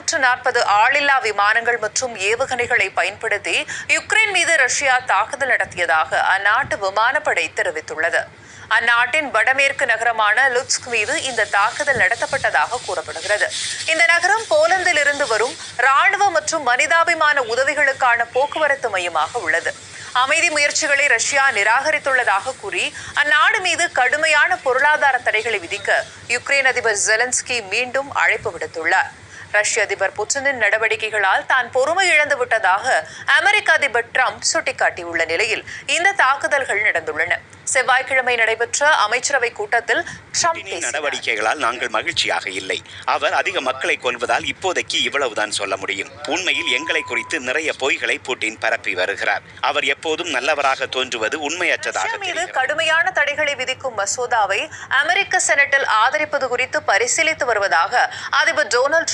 240 ஆளில்லா விமானங்கள் மற்றும் ஏவுகணைகளை பயன்படுத்தி யுக்ரைன் மீது ரஷ்யா தாக்குதல் நடத்தியதாக அந்நாட்டு விமானப்படை தெரிவித்துள்ளது. அந்நாட்டின் வடமேற்கு நகரமான லுட்ஸ்க் மீது இந்த தாக்குதல் நடத்தப்பட்டதாக கூறப்படுகிறது. இந்த நகரம் போலந்தில் இருந்து வரும் ராணுவ மற்றும் மனிதாபிமான உதவிகளுக்கான போக்குவரத்து மையமாக உள்ளது. அமைதி முயற்சிகளை ரஷ்யா நிராகரித்துள்ளதாக கூறி அந்நாடு மீது கடுமையான பொருளாதார தடைகளை விதிக்க யுக்ரைன் அதிபர் ஜெலன்ஸ்கி மீண்டும் அழைப்பு விடுத்துள்ளார். ரஷ்ய அதிபர் புட்டினின் நடவடிக்கைகளால் தான் பொறுமை இழந்துவிட்டதாக அமெரிக்க அதிபர் டிரம்ப் சுட்டிக்காட்டியுள்ள நிலையில் இந்த தாக்குதல்கள் நடந்துள்ளன. செவ்வாய்க்கிழமை நடைபெற்ற அமைச்சரவை கூட்டத்தில் டிரம்ப் நடவடிக்கைகளால் நாங்கள் மகிழ்ச்சியாக இல்லை. அவர் அதிக மக்களை கொல்வதால் இப்போதைக்கு இவ்வளவுதான் சொல்ல முடியும். உண்மையில் எங்களை குறித்து நிறைய பொய்களை புட்டின் பரப்பி வருகிறார். அவர் எப்போதும் நல்லவராக தோன்றுவது உண்மையற்றதாக மீது கடுமையான தடைகளை விதிக்கும் மசோதாவை அமெரிக்க செனட்டில் ஆதரிப்பது குறித்து பரிசீலித்து வருவதாக அதிபர் டொனால்ட்